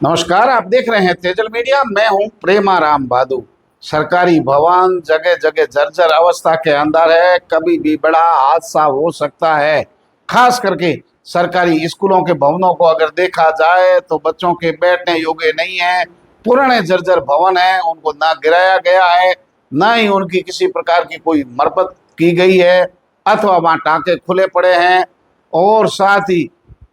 नमस्कार, आप देख रहे हैं तेजल मीडिया। मैं हूं प्रेमाराम बादू। सरकारी भवन जगह जगह जर्जर अवस्था के अंदर है। कभी भी बड़ा हादसा हो सकता है। खास करके सरकारी स्कूलों के भवनों को अगर देखा जाए तो बच्चों के बैठने योग्य नहीं है। पुराने जर्जर भवन है, उनको ना गिराया गया है, ना ही उनकी किसी प्रकार की कोई मरम्मत की गई है, अथवा वहाँ टाँके खुले पड़े हैं। और साथ ही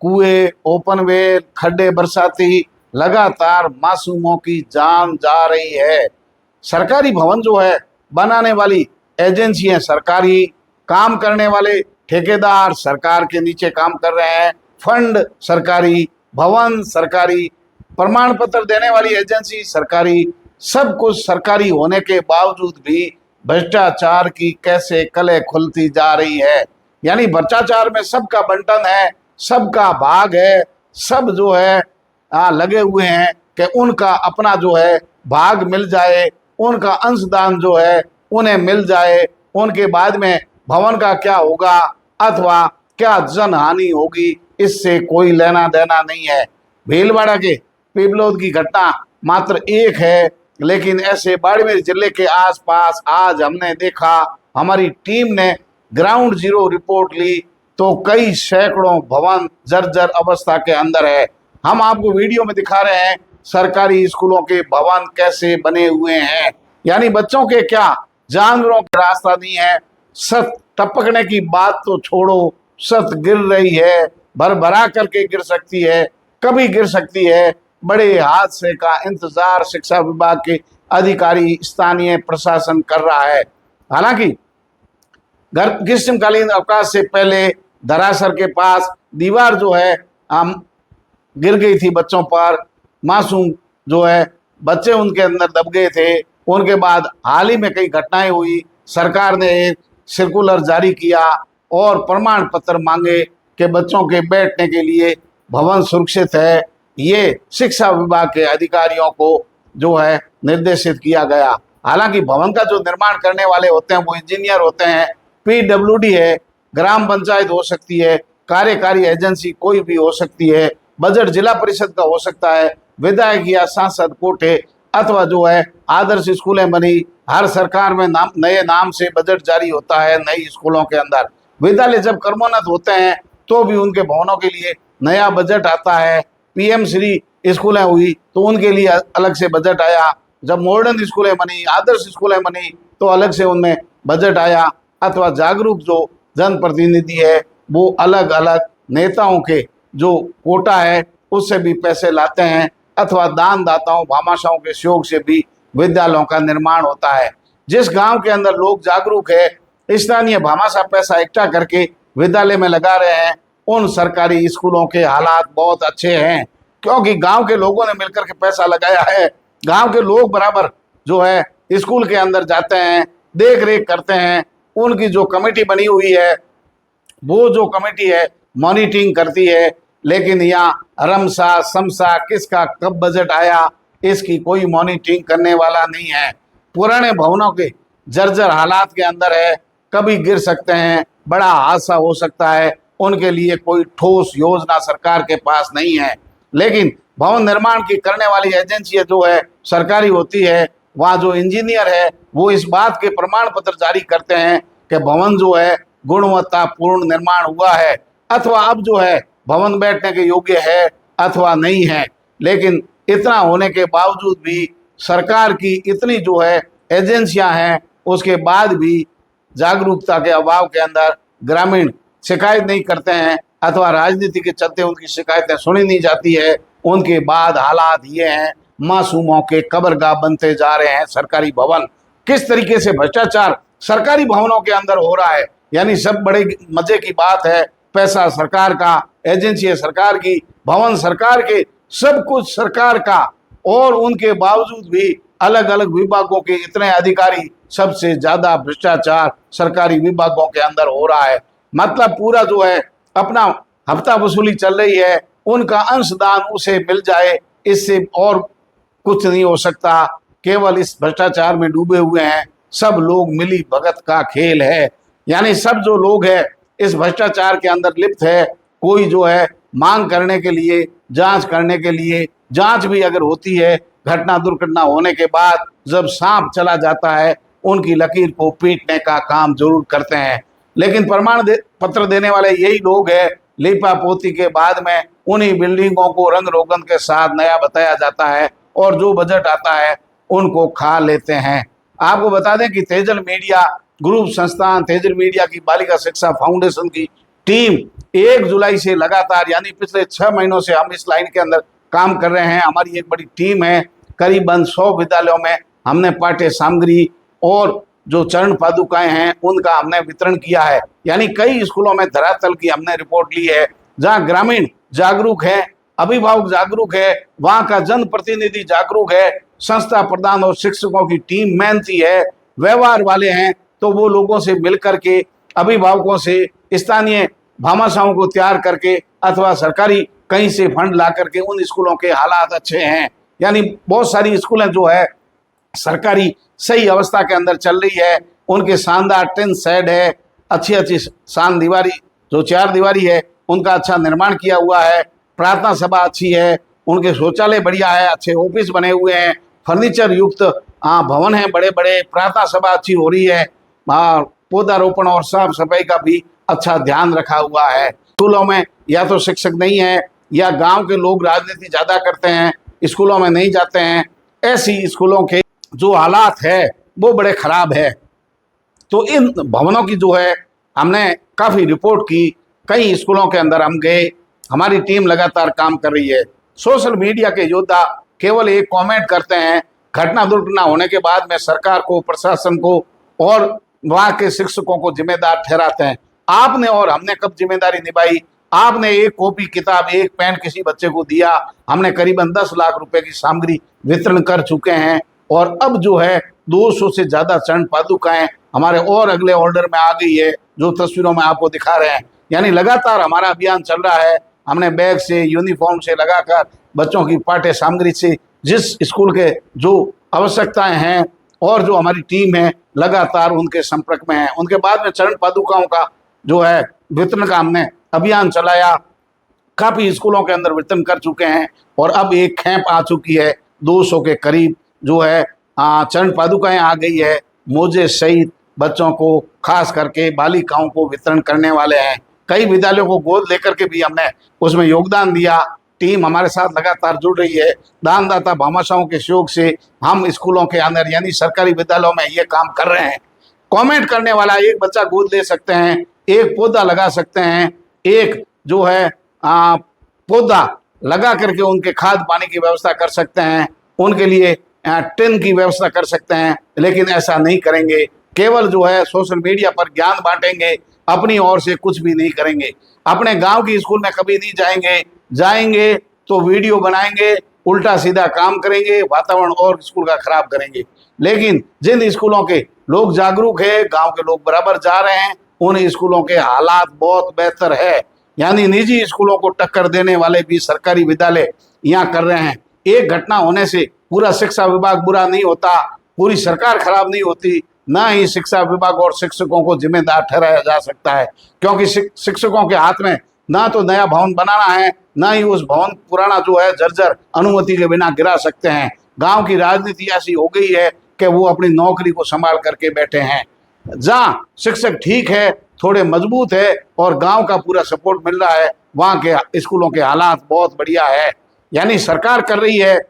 कुएं, ओपन वेल, खड्डे बरसाती, लगातार मासूमों की जान जा रही है। सरकारी भवन जो है, बनाने वाली एजेंसियां सरकारी, काम करने वाले ठेकेदार सरकार के नीचे काम कर रहे हैं, फंड सरकारी, भवन सरकारी, प्रमाण पत्र देने वाली एजेंसी सरकारी, सब कुछ सरकारी होने के बावजूद भी भ्रष्टाचार की कैसे कलें खुलती जा रही है। यानी भ्रष्टाचार में सबका बंटन है, सबका भाग है, सब जो है लगे हुए हैं कि उनका अपना जो है भाग मिल जाए, उनका अंशदान जो है उन्हें मिल जाए। उनके बाद में भवन का क्या होगा अथवा क्या जनहानि होगी, इससे कोई लेना देना नहीं है। भीलवाड़ा के पिपलोद की घटना मात्र एक है, लेकिन ऐसे बाड़मेर जिले के आसपास आज हमने देखा, हमारी टीम ने ग्राउंड जीरो रिपोर्ट ली तो कई सैकड़ों भवन जर्जर अवस्था के अंदर है। हम आपको वीडियो में दिखा रहे हैं सरकारी स्कूलों के भवन कैसे बने हुए हैं। यानी बच्चों के क्या, जानवरों का रास्ता नहीं है। छत टपकने की बात तो छोड़ो, छत गिर रही है, भरभरा करके गिर सकती है, कभी गिर सकती है। बड़े हादसे का इंतजार शिक्षा विभाग के अधिकारी, स्थानीय प्रशासन कर रहा है। हालांकि ग्रीष्मकालीन अवकाश से पहले धरासर के पास दीवार जो है गिर गई थी बच्चों पर। मासूम जो है बच्चे उनके अंदर दब गए थे। उनके बाद हाल ही में कई घटनाएं हुई। सरकार ने एक सर्कुलर जारी किया और प्रमाण पत्र मांगे कि बच्चों के बैठने के लिए भवन सुरक्षित है। ये शिक्षा विभाग के अधिकारियों को जो है निर्देशित किया गया। हालांकि भवन का जो निर्माण करने वाले होते हैं वो इंजीनियर होते हैं, PWD है, ग्राम पंचायत हो सकती है, कार्यकारी एजेंसी कोई भी हो सकती है, बजट जिला परिषद का हो सकता है, विधायक या सांसद कोटे, अथवा जो है आदर्श स्कूलें बनी। हर सरकार में नए नाम से बजट जारी होता है। नई स्कूलों के अंदर विद्यालय जब कर्मोन्नत होते हैं तो भी उनके भवनों के लिए नया बजट आता है। PM श्री स्कूलें हुई तो उनके लिए अलग से बजट आया। जब मॉडर्न स्कूलें बनी, आदर्श स्कूलें बनी तो अलग से उनमें बजट आया। अथवा जागरूक जो जनप्रतिनिधि है वो अलग अलग नेताओं के जो कोटा है उससे भी पैसे लाते हैं, अथवा दानदाताओं, भामाशाहों के सहयोग से भी विद्यालयों का निर्माण होता है। जिस गांव के अंदर लोग जागरूक है, स्थानीय भामाशाह पैसा इकट्ठा करके विद्यालय में लगा रहे हैं, उन सरकारी स्कूलों के हालात बहुत अच्छे हैं, क्योंकि गांव के लोगों ने मिलकर के पैसा लगाया है। गांव के लोग बराबर जो है स्कूल के अंदर जाते हैं, देख रेख करते हैं। उनकी जो कमेटी बनी हुई है वो जो कमेटी है मॉनिटरिंग करती है। लेकिन यहाँ रमसा समसा किसका कब बजट आया, इसकी कोई मॉनिटरिंग करने वाला नहीं है। पुराने भवनों के जर्जर हालात के अंदर है, कभी गिर सकते हैं, बड़ा हादसा हो सकता है। उनके लिए कोई ठोस योजना सरकार के पास नहीं है। लेकिन भवन निर्माण की करने वाली एजेंसियां जो है सरकारी होती है, वहाँ जो इंजीनियर है वो इस बात के प्रमाण पत्र जारी करते हैं कि भवन जो है गुणवत्तापूर्ण निर्माण हुआ है, अथवा अब जो है भवन बैठने के योग्य है अथवा नहीं है। लेकिन इतना होने के बावजूद भी सरकार की इतनी जो है एजेंसियां हैं, उसके बाद भी जागरूकता के अभाव के अंदर ग्रामीण शिकायत नहीं करते हैं, अथवा राजनीति के चलते उनकी शिकायतें सुनी नहीं जाती है। उनके बाद हालात ये हैं, मासूमों के कब्रगाह बनते जा रहे हैं सरकारी भवन। किस तरीके से भ्रष्टाचार सरकारी भवनों के अंदर हो रहा है, यानी सब बड़े मजे की बात है। पैसा सरकार का, एजेंसी सरकार की, भवन सरकार के, सब कुछ सरकार का, और उनके बावजूद भी अलग अलग विभागों के इतने अधिकारी, सबसे ज्यादा भ्रष्टाचार सरकारी विभागों के अंदर हो रहा है। मतलब पूरा जो है अपना हफ्ता वसूली चल रही है, उनका अंशदान उसे मिल जाए, इससे और कुछ नहीं हो सकता। केवल इस भ्रष्टाचार में डूबे हुए हैं। सब लोग मिली भगत का खेल है, यानी सब जो लोग हैं इस भ्रष्टाचार के अंदर लिप्त है। कोई जो है मांग करने के लिए, जांच करने के लिए, जांच भी अगर होती है, घटना दुर्घटना होने के बाद जब सांप चला जाता है, उनकी लकीर को पीटने का काम जरूर करते हैं। लेकिन पत्र देने वाले यही लोग हैं। लिपा पोती के बाद में उन्हीं बिल्डिंगों को रंग रोगन के साथ नया बताया जाता है और जो बजट आता है उनको खा लेते हैं। आपको बता दें कि तेजल मीडिया ग्रुप संस्थान, तेजल मीडिया की बालिका शिक्षा फाउंडेशन की टीम 1 जुलाई से लगातार, यानी पिछले 6 महीनों से हम इस लाइन के अंदर काम कर रहे हैं। हमारी एक बड़ी टीम है। करीबन 100 विद्यालयों में हमने पाठ्य सामग्री और जो चरण पादुकाएं हैं उनका हमने वितरण किया है। यानी कई स्कूलों में धरातल की हमने रिपोर्ट ली है। जहां ग्रामीण जागरूक है, अभिभावक जागरूक है, वहां का जनप्रतिनिधि जागरूक है, संस्था प्रधान और शिक्षकों की टीम मेहनती है, व्यवहार वाले हैं, तो वो लोगों से मिलकर के, अभिभावकों से, स्थानीय भामाशाहों को तैयार करके अथवा सरकारी कहीं से फंड ला करके उन स्कूलों के हालात अच्छे हैं। यानी बहुत सारी स्कूलें जो है सरकारी सही अवस्था के अंदर चल रही है। उनके शानदार टिन शेड है, अच्छी अच्छी शान दीवारी, जो 4 दीवारी है उनका अच्छा निर्माण किया हुआ है, प्रार्थना सभा अच्छी है, उनके शौचालय बढ़िया है, अच्छे ऑफिस बने हुए हैं, फर्नीचर युक्त भवन है बड़े बड़े, प्रार्थना सभा अच्छी हो रही है, पौधारोपण और साफ सफाई का भी अच्छा ध्यान रखा हुआ है। स्कूलों में या तो शिक्षक नहीं है या गांव के लोग राजनीति ज़्यादा करते हैं, स्कूलों में नहीं जाते हैं। ऐसी स्कूलों के जो हालात है वो बड़े खराब है। तो इन भवनों की जो है हमने काफ़ी रिपोर्ट की, कई स्कूलों के अंदर हम गए, हमारी टीम लगातार काम कर रही है। सोशल मीडिया के योद्धा केवल एक कमेंट करते हैं, घटना दुर्घटना होने के बाद में सरकार को, प्रशासन को और वहाँ के शिक्षकों को जिम्मेदार ठहराते हैं। आपने और हमने कब जिम्मेदारी निभाई? आपने एक कॉपी किताब, एक पेन किसी बच्चे को दिया, हमने करीबन 10 लाख रुपए की सामग्री वितरण कर चुके हैं और अब जो है 200 से ज़्यादा चरण पादुकाएं हमारे और अगले ऑर्डर में आ गई है, जो तस्वीरों में आपको दिखा रहे हैं। यानी लगातार हमारा अभियान चल रहा है। हमने बैग से, यूनिफॉर्म से लगाकर बच्चों की पाठ्य सामग्री से, जिस स्कूल के जो आवश्यकताएं हैं और जो हमारी टीम है लगातार उनके संपर्क में है। उनके बाद में चरण पादुकाओं का जो है वितरण का हमने अभियान चलाया, काफ़ी स्कूलों के अंदर वितरण कर चुके हैं और अब एक खेप आ चुकी है, 200 के करीब जो है चरण पादुकाएं आ गई है। मोजे सहित बच्चों को, खास करके बालिकाओं को वितरण करने वाले हैं। कई विद्यालयों को गोद लेकर के भी हमने उसमें योगदान दिया। टीम हमारे साथ लगातार जुड़ रही है। दानदाता भामाशाहों के सहयोग से हम स्कूलों के अंदर यानी सरकारी विद्यालयों में ये काम कर रहे हैं। कमेंट करने वाला एक बच्चा गोद ले सकते हैं, एक पौधा लगा सकते हैं, एक जो है पौधा लगा करके उनके खाद पानी की व्यवस्था कर सकते हैं, उनके लिए टिन की व्यवस्था कर सकते हैं। लेकिन ऐसा नहीं करेंगे, केवल जो है सोशल मीडिया पर ज्ञान बांटेंगे, अपनी ओर से कुछ भी नहीं करेंगे। अपने गांव की स्कूल में कभी नहीं जाएंगे तो वीडियो बनाएंगे, उल्टा सीधा काम करेंगे, वातावरण और स्कूल का खराब करेंगे। लेकिन जिन स्कूलों के लोग जागरूक है, गांव के लोग बराबर जा रहे हैं, उन स्कूलों के हालात बहुत बेहतर है। यानी निजी स्कूलों को टक्कर देने वाले भी सरकारी विद्यालय यहाँ कर रहे हैं। एक घटना होने से पूरा शिक्षा विभाग बुरा नहीं होता, पूरी सरकार खराब नहीं होती, ना ही शिक्षा विभाग और शिक्षकों को जिम्मेदार ठहराया जा सकता है। क्योंकि शिक्षकों के हाथ में ना तो नया भवन बनाना है, ना ही उस भवन पुराना जो है जर्जर अनुमति के बिना गिरा सकते हैं। गांव की राजनीति ऐसी हो गई है कि वो अपनी नौकरी को संभाल करके बैठे हैं। जहाँ शिक्षक ठीक है, थोड़े मजबूत है और गांव का पूरा सपोर्ट मिल रहा है, वहाँ के स्कूलों के हालात बहुत बढ़िया है। यानी सरकार कर रही है,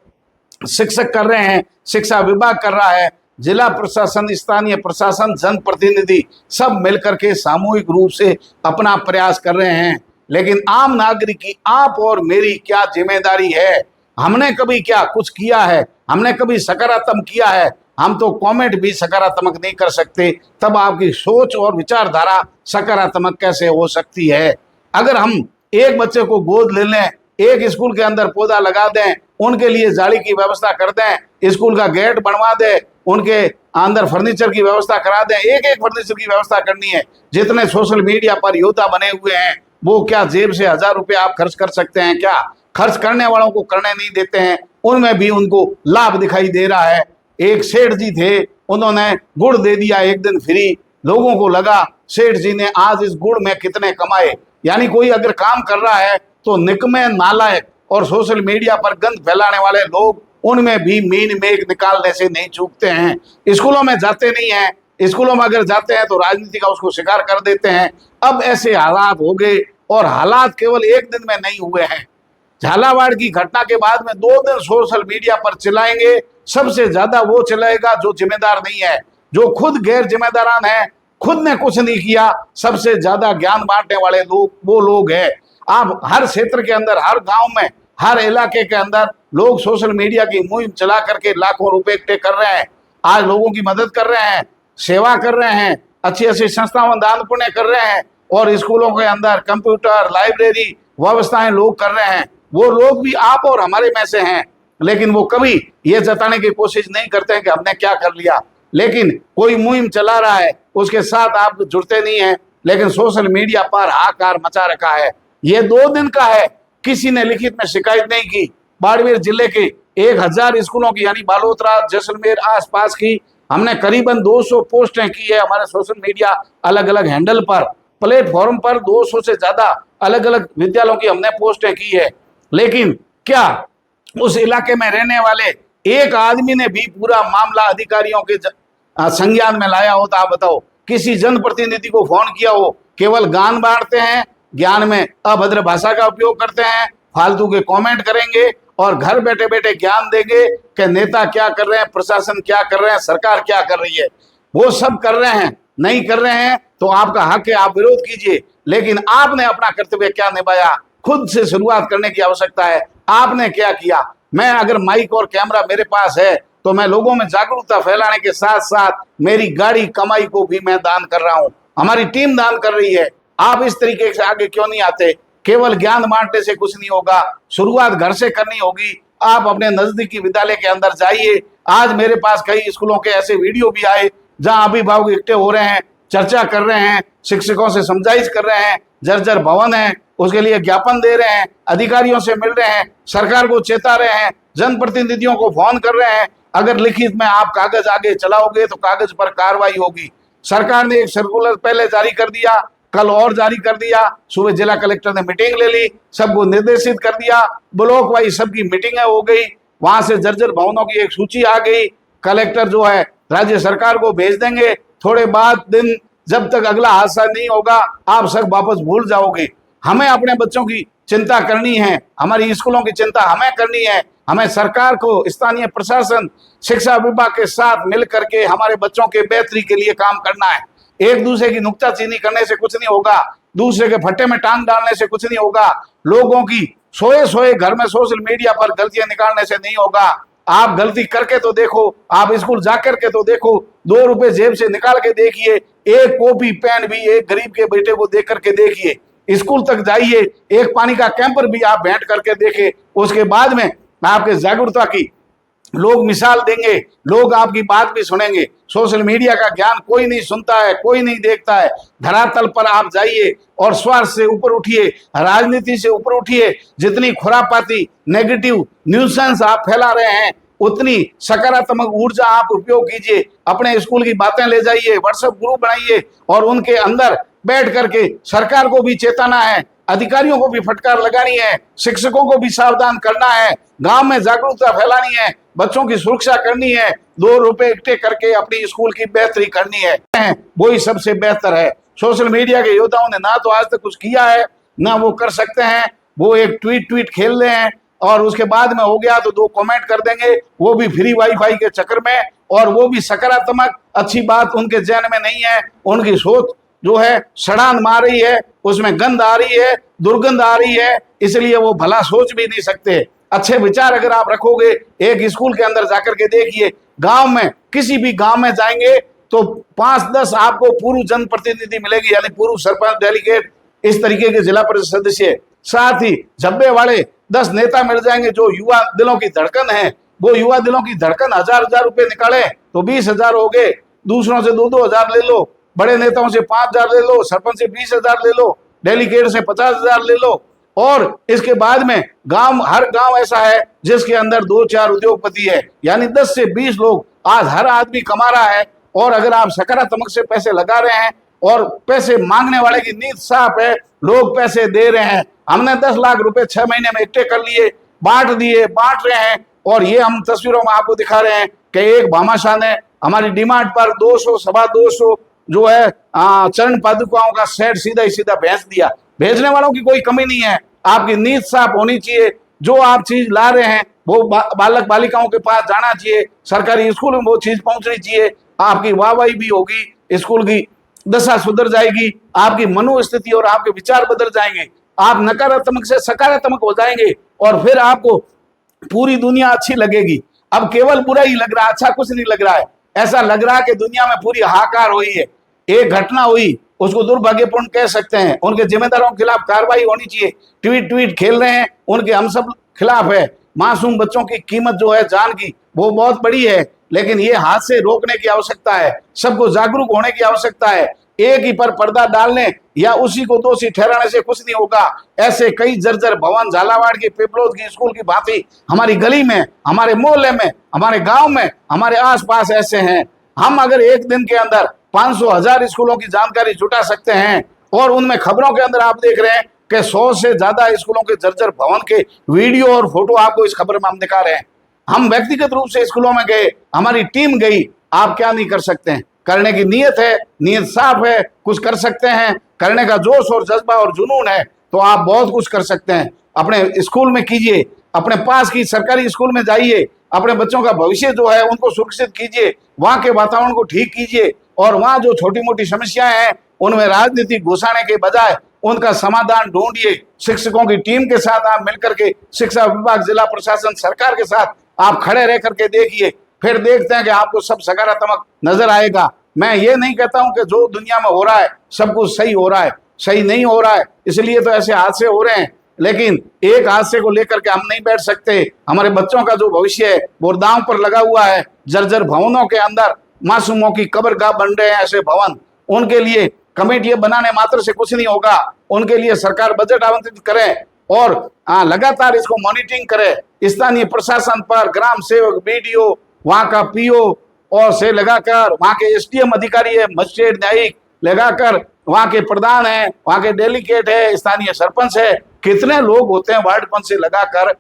शिक्षक कर रहे हैं, शिक्षा विभाग कर रहा है, जिला प्रशासन, स्थानीय प्रशासन, जनप्रतिनिधि सब मिलकर के सामूहिक रूप से अपना प्रयास कर रहे हैं। लेकिन आम नागरिक की, आप और मेरी क्या जिम्मेदारी है? हमने कभी क्या कुछ किया है? हमने कभी सकारात्मक किया है? हम तो कमेंट भी सकारात्मक नहीं कर सकते, तब आपकी सोच और विचारधारा सकारात्मक कैसे हो सकती है? अगर हम एक बच्चे को गोद ले लें, एक स्कूल के अंदर पौधा लगा दें, उनके लिए जाली की व्यवस्था कर दें, स्कूल का गेट बनवा दें, उनके अंदर फर्नीचर की व्यवस्था करा दें, एक एक फर्नीचर की व्यवस्था करनी है। जितने सोशल मीडिया पर योद्धा बने हुए हैं, वो क्या जेब से 1000 रुपये आप खर्च कर सकते हैं क्या? खर्च करने वालों को करने नहीं देते हैं, उनमें भी उनको लाभ दिखाई दे रहा है। एक सेठ जी थे, उन्होंने गुड़ दे दिया एक दिन फ्री, लोगों को लगा सेठ जी ने आज इस गुड़ में कितने कमाए। यानी कोई अगर काम कर रहा है तो निकम्मे, नालायक और सोशल मीडिया पर गंद फैलाने वाले लोग, उनमें भी मीन मेघ निकालने से नहीं चूकते हैं। स्कूलों में जाते नहीं हैं, स्कूलों में अगर जाते हैं तो राजनीति का उसको शिकार कर देते हैं। अब ऐसे हालात हो गए, और हालात केवल एक दिन में नहीं हुए हैं। झालावाड़ की घटना के बाद में 2 दिन सोशल मीडिया पर चिल्लाएंगे। सबसे ज्यादा वो चिल्लाएगा जो जिम्मेदार नहीं है, जो खुद गैर जिम्मेदारान है, खुद ने कुछ नहीं किया। सबसे ज्यादा ज्ञान बांटने वाले लोग वो लोग हैं। आप हर क्षेत्र के अंदर, हर गांव में, हर इलाके के अंदर लोग सोशल मीडिया की मुहिम चला करके लाखों रुपए इकट्ठे कर रहे हैं। आज लोगों की मदद कर रहे हैं, सेवा कर रहे हैं, अच्छी अच्छी संस्थाओं में दान पुण्य कर रहे हैं, और स्कूलों के अंदर कंप्यूटर, लाइब्रेरी व्यवस्थाएं लोग कर रहे हैं। वो लोग भी आप और हमारे में से हैं, लेकिन वो कभी ये जताने की कोशिश नहीं करते हैं कि हमने क्या कर लिया। लेकिन कोई मुहिम चला रहा है, उसके साथ आप जुड़ते नहीं हैं, लेकिन सोशल मीडिया पर हाहाकार मचा रखा है। ये 2 दिन का है, किसी ने लिखित में शिकायत नहीं की। बाड़मेर जिले के 1000 स्कूलों की, यानी बालोतरा, जैसलमेर आसपास की, हमने करीबन 200 पोस्टें की है हमारे सोशल मीडिया अलग अलग हैंडल पर, प्लेटफॉर्म पर 200 से ज्यादा अलग अलग विद्यालयों की हमने पोस्टें की है। लेकिन क्या उस इलाके में रहने वाले एक आदमी ने भी पूरा मामला अधिकारियों के संज्ञान में लाया हो? तो आप बताओ, किसी जनप्रतिनिधि को फोन किया हो? केवल ज्ञान बांटते हैं, ज्ञान में अभद्र भाषा का उपयोग करते हैं, फालतू के कमेंट करेंगे और घर बैठे बैठे ज्ञान देंगे कि नेता क्या कर रहे हैं, प्रशासन क्या कर रहे हैं, सरकार क्या कर रही है। वो सब कर रहे हैं। नहीं कर रहे हैं तो आपका हक है, आप विरोध कीजिए, लेकिन आपने अपना कर्तव्य क्या निभाया? खुद से शुरुआत करने की आवश्यकता है। आपने क्या किया? मैं अगर माइक और कैमरा मेरे पास है तो मैं लोगों में जागरूकता फैलाने के साथ साथ मेरी गाड़ी कमाई को भी मैं दान कर रहा हूं, हमारी टीम दान कर रही है। आप इस तरीके से आगे क्यों नहीं आते? केवल ज्ञान बांटने से कुछ नहीं होगा, शुरुआत घर से करनी होगी। आप अपने नजदीकी विद्यालय के अंदर जाइए। आज मेरे पास कई स्कूलों के ऐसे वीडियो भी आए जहां अभिभावक इकट्ठे हो रहे हैं, चर्चा कर रहे हैं, शिक्षकों से समझाइश कर रहे हैं, जर्जर भवन है उसके लिए ज्ञापन दे रहे हैं, अधिकारियों से मिल रहे हैं, सरकार को चेता रहे हैं, जनप्रतिनिधियों को फोन कर रहे हैं। अगर लिखित में आप कागज आगे चलाओगे तो कागज पर कार्रवाई होगी। सरकार ने एक सर्कुलर पहले जारी कर दिया, कल और जारी कर दिया। सुबह जिला कलेक्टर ने मीटिंग ले ली, सबको निर्देशित कर दिया, ब्लॉक वाइज सबकी मीटिंग हो गई, वहां से जर्जर भवनों की एक सूची आ गई। कलेक्टर जो है राज्य सरकार को भेज देंगे। थोड़े बाद दिन, जब तक अगला हादसा नहीं होगा, आप सब वापस भूल जाओगे। हमें अपने बच्चों की चिंता करनी है, हमारी स्कूलों की चिंता हमें करनी है। हमें सरकार को, स्थानीय प्रशासन, शिक्षा विभाग के साथ मिल करके हमारे बच्चों के बेहतरी के लिए काम करना है। एक दूसरे की नुक्ताचीनी करने से कुछ नहीं होगा, दूसरे के फट्टे में टांग डालने से कुछ नहीं होगा, लोगों की सोए सोए घर में सोशल मीडिया पर गलतियां निकालने से नहीं होगा। आप गलती करके तो देखो, आप स्कूल जाकर के तो देखो, 2 रुपए जेब से निकाल के देखिए, एक कॉपी पेन भी एक गरीब के बेटे को दे करके देखिए। स्कूल तक जाइए, एक पानी का कैंपर भी आप भेंट करके देखें। उसके बाद में आपके जागरूकता की लोग मिसाल देंगे, लोग आपकी बात भी सुनेंगे। सोशल मीडिया का ज्ञान कोई नहीं सुनता है, कोई नहीं देखता है। धरातल पर आप जाइए और स्वार्थ से ऊपर उठिए, राजनीति से ऊपर उठिए। जितनी खुरापाती नेगेटिव न्यूसेंस आप फैला रहे हैं, उतनी सकारात्मक ऊर्जा आप उपयोग कीजिए। अपने स्कूल की बातें ले जाइए, व्हाट्सएप ग्रुप बनाइए और उनके अंदर बैठ करके सरकार को भी चेताना है, अधिकारियों को भी फटकार लगानी है, शिक्षकों को भी सावधान करना है, गांव में जागरूकता फैलानी है, बच्चों की सुरक्षा करनी है, 2 रुपए इकट्ठे करके अपनी स्कूल की बेहतरी करनी है। वही सबसे बेहतर है। सोशल मीडिया के योद्धाओं ने ना तो आज तक कुछ किया है, ना वो कर सकते हैं। वो एक ट्वीट खेल रहे हैं और उसके बाद में हो गया तो 2 कमेंट कर देंगे, वो भी फ्री वाईफाई के चक्कर में, और वो भी सकारात्मक अच्छी बात उनके जहन में नहीं है। उनकी सोच जो है सड़ान मार रही है, उसमें गंध आ रही है, दुर्गंध आ रही है, इसलिए वो भला सोच भी नहीं सकते। अच्छे विचार अगर आप रखोगे, एक स्कूल के अंदर जाकर के देखिए, गांव में किसी भी गांव में जाएंगे तो 5-10 आपको पूर्व जनप्रतिनिधि मिलेगी, यानी पूर्व सरपंच, डेलीगेट, इस तरीके के जिला परिषद सदस्य। साथ ही झब्बे वाले 10 नेता मिल जाएंगे जो युवा दिलों की धड़कन है। वो युवा दिलों की धड़कन 1000 रुपए निकाले तो 20,000 हो गए, दूसरों से 2-2 हजार ले लो, बड़े नेताओं से 5,000 ले लो, सरपंच से 20,000 ले लो, डेलीगेट से 50,000 ले लो। और इसके बाद में हर गांव ऐसा है जिसके अंदर 2-4 उद्योगपति है, यानी 10 से 20 लोग। आज हर आदमी कमा रहा है, और अगर आप सकारात्मक से पैसे लगा रहे हैं और पैसे मांगने वाले की नीयत साफ है, लोग पैसे दे रहे हैं। हमने 10 लाख रुपए 6 महीने में इकट्ठे कर लिए, बांट दिए, बांट रहे हैं। और ये हम तस्वीरों में आपको दिखा रहे हैं कि एक भामाशाह ने हमारी डिमांड पर 200 सवा 200 जो है चरण पादुकाओं का सेट सीधा ही सीधा भेज दिया। भेजने वालों की कोई कमी नहीं है, आपकी नीयत साफ होनी चाहिए। जो आप चीज ला रहे हैं वो बालक बालिकाओं के पास जाना चाहिए, सरकारी स्कूल में वो चीज पहुंचनी चाहिए। आपकी वाहवाही भी होगी, स्कूल की दशा सुधर जाएगी, आपकी मनोस्थिति और आपके विचार बदल जाएंगे, आप नकारात्मक से सकारात्मक हो जाएंगे और फिर आपको पूरी दुनिया अच्छी लगेगी। अब केवल बुरा ही लग रहा है, अच्छा कुछ नहीं लग रहा है। ऐसा लग रहा है कि दुनिया में पूरी हाहाकार हुई है। एक घटना हुई, उसको दुर्भाग्यपूर्ण कह सकते हैं, उनके जिम्मेदारों के खिलाफ कार्रवाई होनी चाहिए। ट्वीट खेल रहे हैं उनके, हम सब खिलाफ है। मासूम बच्चों की कीमत जो है जान की, वो बहुत बड़ी है, लेकिन ये हाथ से रोकने की आवश्यकता है, सबको जागरूक होने की आवश्यकता है। एक ही पर पर्दा डालने या उसी को दोषी ठहराने से कुछ नहीं होगा। ऐसे कई जर्जर भवन झालावाड़ की, पिपलोद की स्कूल की भांति हमारी गली में, हमारे मोहल्ले में, हमारे गांव में, हमारे आसपास ऐसे हैं। हम अगर एक दिन के अंदर 500,000 स्कूलों की जानकारी जुटा सकते हैं और उनमें खबरों के अंदर आप देख रहे हैं कि 100 से ज्यादा स्कूलों के जर्जर भवन के वीडियो और फोटो आपको इस खबर में हम दिखा रहे हैं। हम व्यक्तिगत रूप से स्कूलों में गए, हमारी टीम गई, आप क्या नहीं कर सकते हैं? करने की नीयत है, नीयत साफ है, कुछ कर सकते हैं, करने का जोश और जज्बा और जुनून है तो आप बहुत कुछ कर सकते हैं। अपने स्कूल में कीजिए, अपने पास की सरकारी स्कूल में जाइए, अपने बच्चों का भविष्य जो है उनको सुरक्षित कीजिए, वहाँ के वातावरण को ठीक कीजिए और वहाँ जो छोटी मोटी समस्याएं हैं उनमें राजनीति घुसाने के बजाय उनका समाधान ढूंढिए। शिक्षकों की टीम के साथ आप मिलकर के, शिक्षा विभाग, जिला प्रशासन, सरकार के साथ आप खड़े रह करके देखिए, फिर देखते हैं कि आपको सब सकारात्मक नजर आएगा। मैं ये नहीं कहता हूं कि जो दुनिया में हो रहा है सब कुछ सही हो रहा है, सही नहीं हो रहा है, इसलिए तो ऐसे हादसे हो रहे हैं। लेकिन एक हादसे को लेकर के हम नहीं बैठ सकते। हमारे बच्चों का जो भविष्य है वो दांव पर लगा हुआ है। जर्जर भवनों के अंदर मासूमों की कब्रगाह बन रहे हैं ऐसे भवन, उनके लिए कमेटियां बनाने मात्र से कुछ नहीं होगा। उनके लिए सरकार बजट आवंटित करे और लगातार इसको मॉनिटरिंग करे। स्थानीय प्रशासन पर ग्राम सेवक, बीडीओ, वहां का पीओ और से लगाकर वहां के एसडीएम अधिकारी है, मजिस्ट्रेट, न्यायिक लगाकर वहां के प्रधान है, वहां के डेलीगेट है, स्थानीय सरपंच है, कितने लोग होते हैं वार्ड पंच से लगाकर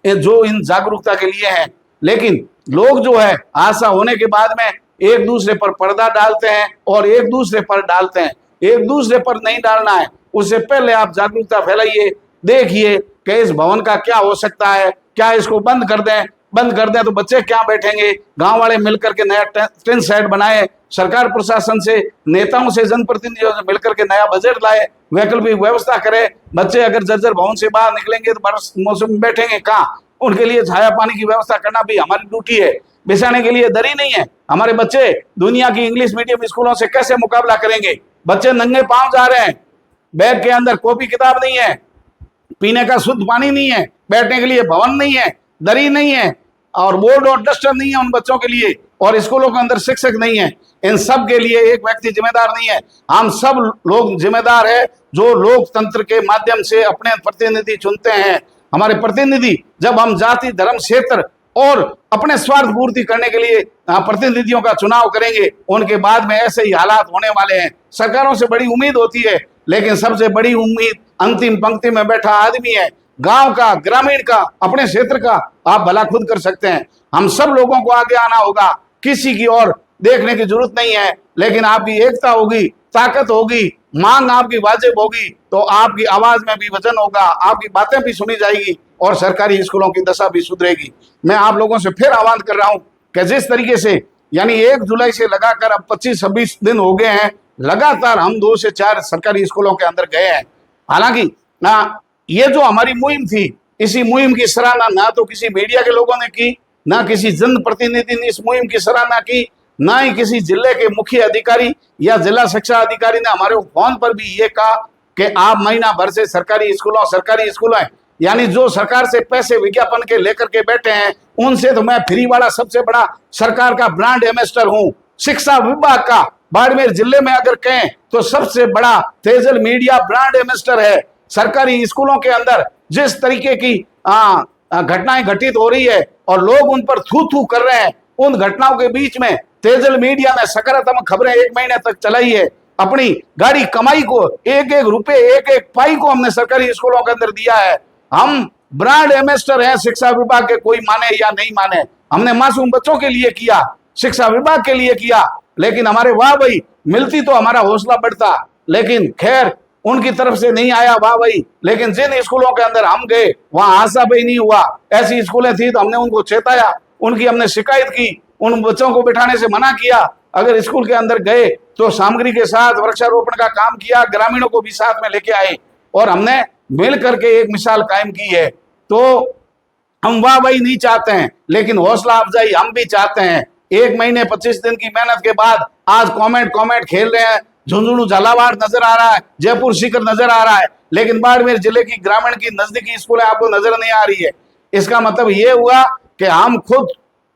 जो इन जागरूकता के लिए हैं। लेकिन लोग जो है आशा होने के बाद में एक दूसरे पर पर्दा डालते हैं और एक दूसरे पर डालते हैं। एक दूसरे पर नहीं डालना है, उससे पहले आप जागरूकता फैलाइए, देखिए कि इस भवन का क्या हो सकता है, क्या इसको बंद कर दें तो बच्चे क्या बैठेंगे। गांव वाले मिलकर के नया टेंट सेट बनाए, सरकार प्रशासन से, नेताओं से, जनप्रतिनिधियों से मिलकर के नया बजट लाए, वैकल्पिक व्यवस्था करे। बच्चे अगर जर्जर भवन से बाहर निकलेंगे तो बारिश मौसम में बैठेंगे कहाँ? उनके लिए छाया पानी की व्यवस्था करना भी हमारी ड्यूटी है। बिछाने के लिए दरी नहीं है। हमारे बच्चे दुनिया की इंग्लिश मीडियम स्कूलों से कैसे मुकाबला करेंगे? बच्चे नंगे पांव जा रहे हैं, बैग के अंदर कॉपी किताब नहीं है, पीने का शुद्ध पानी नहीं है, बैठने के लिए भवन नहीं है, दरी नहीं है और बोर्ड और डस्टर नहीं है उन बच्चों के लिए, और स्कूलों के अंदर शिक्षक नहीं है। इन सब के लिए एक व्यक्ति जिम्मेदार नहीं है, हम सब लोग जिम्मेदार है जो लोकतंत्र के माध्यम से अपने प्रतिनिधि चुनते हैं। हमारे प्रतिनिधि जब हम जाति, धर्म, क्षेत्र और अपने स्वार्थ पूर्ति करने के लिए प्रतिनिधियों का चुनाव करेंगे, उनके बाद में ऐसे ही हालात होने वाले हैं। सरकारों से बड़ी उम्मीद होती है, लेकिन सबसे बड़ी उम्मीद अंतिम पंक्ति में बैठा आदमी है। गांव का, ग्रामीण का, अपने क्षेत्र का आप भला खुद कर सकते हैं। हम सब लोगों को आगे आना होगा, किसी की ओर देखने की जरूरत नहीं है। लेकिन आपकी एकता होगी, ताकत होगी, मांग आपकी वाजिब होगी तो आपकी आवाज में भी वजन होगा, आपकी बातें भी सुनी जाएगी और सरकारी स्कूलों की दशा भी सुधरेगी। मैं आप लोगों से फिर आह्वान कर रहा हूं कि जिस तरीके से यानी 1 जुलाई से लगाकर अब 25-26 दिन हो गए हैं, लगातार हम 2 से 4 सरकारी स्कूलों के अंदर गए हैं। हालांकि ना ये जो हमारी मुहिम थी, इसी मुहिम की सराहना ना तो किसी मीडिया के लोगों ने की, ना किसी जनप्रतिनिधि ने इस मुहिम की सराहना की, ना ही किसी जिले के मुख्य अधिकारी या जिला शिक्षा अधिकारी ने हमारे फोन पर भी ये कहा कि आप महीना भर से सरकारी स्कूलों यानी जो सरकार से पैसे विज्ञापन के लेकर के बैठे हैं, उनसे तो मैं फ्री वाला सबसे बड़ा सरकार का ब्रांड एम्बेसडर हूं। शिक्षा विभाग का बाड़मेर जिले में अगर कहें तो सबसे बड़ा तेजल मीडिया ब्रांड एम्बेसडर है। सरकारी स्कूलों के अंदर जिस तरीके की घटनाएं घटित हो रही है और लोग उन पर थू थू कर रहे हैं, उन घटनाओं के बीच में तेजल मीडिया ने सकारात्मक खबरें 1 महीने तक चलाई है। अपनी गाड़ी कमाई को, एक एक रुपए, एक एक पाई को हमने सरकारी स्कूलों के अंदर दिया है। हम ब्रांड एम्बेसडर हैं शिक्षा विभाग के, कोई माने या नहीं माने। हमने मासूम बच्चों के लिए किया, शिक्षा विभाग के लिए किया, लेकिन हमारे वाह भाई मिलती तो हमारा हौसला बढ़ता, लेकिन खैर उनकी तरफ से नहीं आया वाह भाई। लेकिन जिन स्कूलों के अंदर हम गए वहां हादसा भाई नहीं हुआ। ऐसी स्कूलें थी तो हमने उनको चेताया, उनकी हमने शिकायत की, उन बच्चों को बिठाने से मना किया। अगर स्कूल के अंदर गए तो सामग्री के साथ वृक्षारोपण का काम किया, ग्रामीणों को भी साथ में लेके आए और हमने मिल करके एक मिसाल कायम की है। तो हम वाह भाई नहीं चाहते हैं, लेकिन हौसला अफजाई हम भी चाहते हैं। 1 महीने 25 दिन की मेहनत के बाद आज कॉमेट खेल रहे हैं, झुंझुनू झालावाड़ नजर आ रहा है, जयपुर सीकर नजर आ रहा है, लेकिन बाड़मेर जिले की ग्रामीण की नजदीकी स्कूलें आपको नजर नहीं आ रही है। इसका मतलब ये हुआ कि हम खुद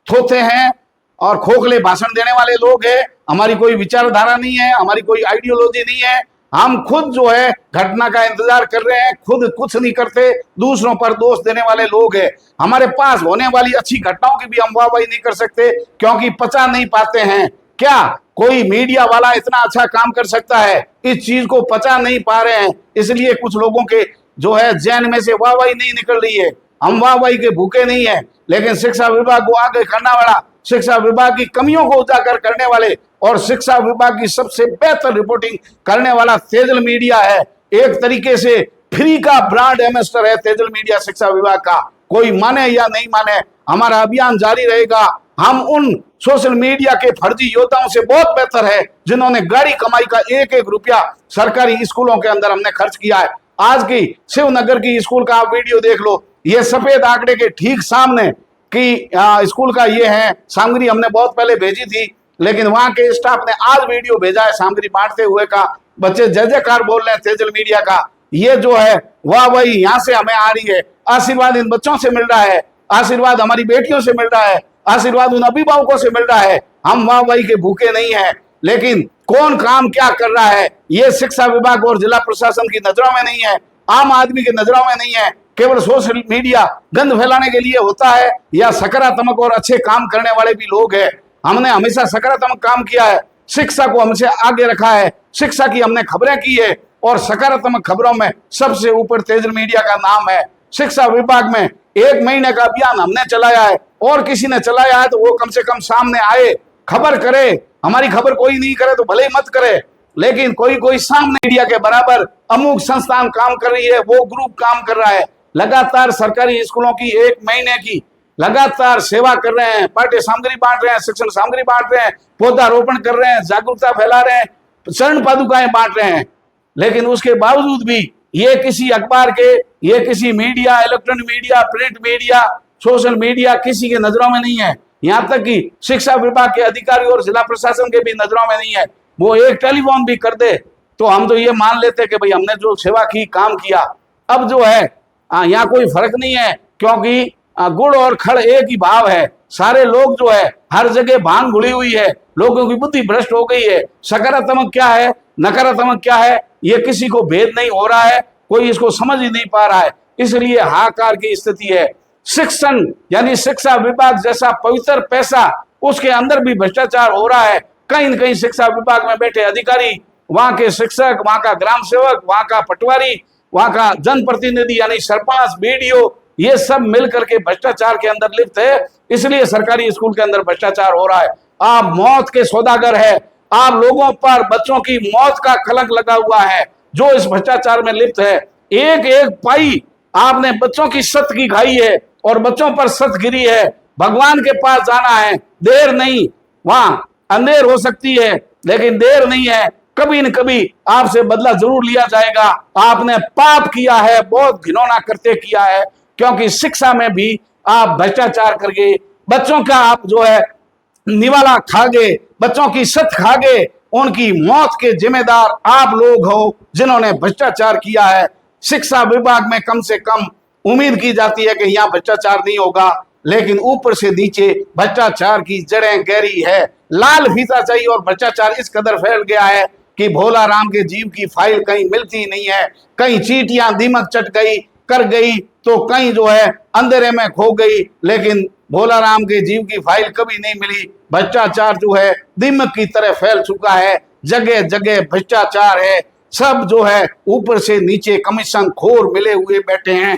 थोथे हैं और खोखले भाषण देने वाले लोग हैं। हमारी कोई विचारधारा नहीं है, हमारी कोई आइडियोलॉजी नहीं है। हम खुद जो है घटना का इंतजार कर रहे हैं, खुद कुछ नहीं करते, दूसरों पर दोष देने वाले लोग हैं। हमारे पास होने वाली अच्छी घटनाओं की भी हम वाहवाही नहीं कर सकते, क्योंकि पचा नहीं पाते हैं। क्या कोई मीडिया वाला इतना अच्छा काम कर सकता है? इस चीज को पचा नहीं पा रहे हैं, इसलिए कुछ लोगों के जो है जैन में से वाहवाही नहीं निकल रही है। हम वाहवाही के भूखे नहीं है, लेकिन शिक्षा विभाग को आगे करने वाला, शिक्षा विभाग की कमियों को उजागर करने वाले और शिक्षा विभाग की सबसे बेहतर रिपोर्टिंग करने वाला तेजल मीडिया है। एक तरीके से फ्री का ब्रांड एम्बेसडर है तेजल मीडिया शिक्षा विभाग का। कोई माने या नहीं माने, हमारा अभियान जारी रहेगा। हम उन सोशल मीडिया के फर्जी योद्धाओं से बहुत बेहतर है जिन्होंने गाड़ी कमाई का एक एक रुपया सरकारी स्कूलों के अंदर हमने खर्च किया है। आज की शिवनगर की स्कूल का आप वीडियो देख लो, ये सफेद आंकड़े के ठीक सामने कि स्कूल का ये है। सामग्री हमने बहुत पहले भेजी थी, लेकिन वहां के स्टाफ ने आज वीडियो भेजा है सामग्री बांटते हुए का। बच्चे जय जयकार बोल रहे हैं तेजल मीडिया का। ये जो है वाह वही यहाँ से हमें आ रही है। आशीर्वाद इन बच्चों से मिल रहा है, आशीर्वाद हमारी बेटियों से मिल रहा है, आशीर्वाद उन अभिभावकों से मिल रहा है। हम वाह वही के भूखे नहीं है, लेकिन कौन काम क्या कर रहा है ये शिक्षा विभाग और जिला प्रशासन की नजरों में नहीं है, आम आदमी की नजरों में नहीं है। केवल सोशल मीडिया गंद फैलाने के लिए होता है, या सकारात्मक और अच्छे काम करने वाले भी लोग हैं। हमने हमेशा सकारात्मक काम किया है, शिक्षा को हमसे आगे रखा है, शिक्षा की हमने खबरें की है और सकारात्मक खबरों में सबसे ऊपर तेजल मीडिया का नाम है। शिक्षा विभाग में 1 महीने का अभियान हमने चलाया है, और किसी ने चलाया है तो वो कम से कम सामने आए, खबर करे। हमारी खबर कोई नहीं करे तो भले ही मत करे, लेकिन कोई सामने मीडिया के बराबर अमुक संस्थान काम कर रही है, वो ग्रुप काम कर रहा है। लगातार सरकारी स्कूलों की 1 महीने की लगातार सेवा कर रहे हैं, पाठ्य सामग्री बांट रहे हैं, शिक्षण सामग्री बांट रहे हैं, पौधारोपण कर रहे हैं, जागरूकता फैला रहे हैं, चरण पादुकाएं बांट रहे हैं। लेकिन उसके बावजूद भी ये किसी अखबार के, ये किसी media, electronic media, print media, social media किसी के नजरों में नहीं है। यहाँ तक कि शिक्षा विभाग के अधिकारी और जिला प्रशासन के भी नजरों में नहीं है। वो एक टेलीफोन भी कर दे तो हम तो ये मान लेते कि भाई हमने जो सेवा की, काम किया। अब जो है यहाँ कोई फर्क नहीं है, क्योंकि गुड़ और खड़ एक ही भाव है। सारे लोग जो है हर जगह भांग घुली हुई है, लोगों की बुद्धि भ्रष्ट हो गई है। सकारात्मक क्या है, नकारात्मक क्या है, ये किसी को भेद नहीं हो रहा है, कोई इसको समझ ही नहीं पा रहा है। इसलिए हाहाकार की स्थिति है। शिक्षण यानी शिक्षा विभाग जैसा पवित्र पैसा, उसके अंदर भी भ्रष्टाचार हो रहा है। कहीं न कहीं शिक्षा विभाग में बैठे अधिकारी, वहां के शिक्षक, वहां का ग्राम सेवक, वहां का पटवारी, वहां का जनप्रतिनिधि यानी सरपंच, बीडीओ, ये सब मिल करके भ्रष्टाचार के अंदर लिप्त है। इसलिए सरकारी स्कूल के अंदर भ्रष्टाचार हो रहा है। आप मौत के सौदागर है, आप लोगों पर बच्चों की मौत का कलंक लगा हुआ है जो इस भ्रष्टाचार में लिप्त है। एक एक पाई आपने बच्चों की सत की खाई है और बच्चों पर सत गिरी है। भगवान के पास जाना है, देर नहीं, वहां अंधेर हो सकती है लेकिन देर नहीं है। कभी न कभी आपसे बदला जरूर लिया जाएगा। आपने पाप किया है, बहुत घिनौना करते किया है, क्योंकि शिक्षा में भी आप भ्रष्टाचार करके बच्चों का आप जो है निवाला खा गए, बच्चों की सत खा गए। उनकी मौत के जिम्मेदार आप लोग हो जिन्होंने भ्रष्टाचार किया है। शिक्षा विभाग में कम से कम उम्मीद की जाती है कि यहाँ भ्रष्टाचार नहीं होगा, लेकिन ऊपर से नीचे भ्रष्टाचार की जड़ें गहरी है। लाल फीता चाहिए और भ्रष्टाचार इस कदर फैल गया है कि भोला राम के जीव की फाइल कहीं मिलती नहीं है। कहीं चीटियां दीमक चट गई कर गई तो कहीं जो है अंधेरे में खो गई, लेकिन भोला राम के जीव की फाइल कभी नहीं मिली। भ्रष्टाचार जो है दीमक की तरह फैल चुका है, जगह जगह भ्रष्टाचार है। सब जो है ऊपर से नीचे कमीशन खोर मिले हुए बैठे हैं।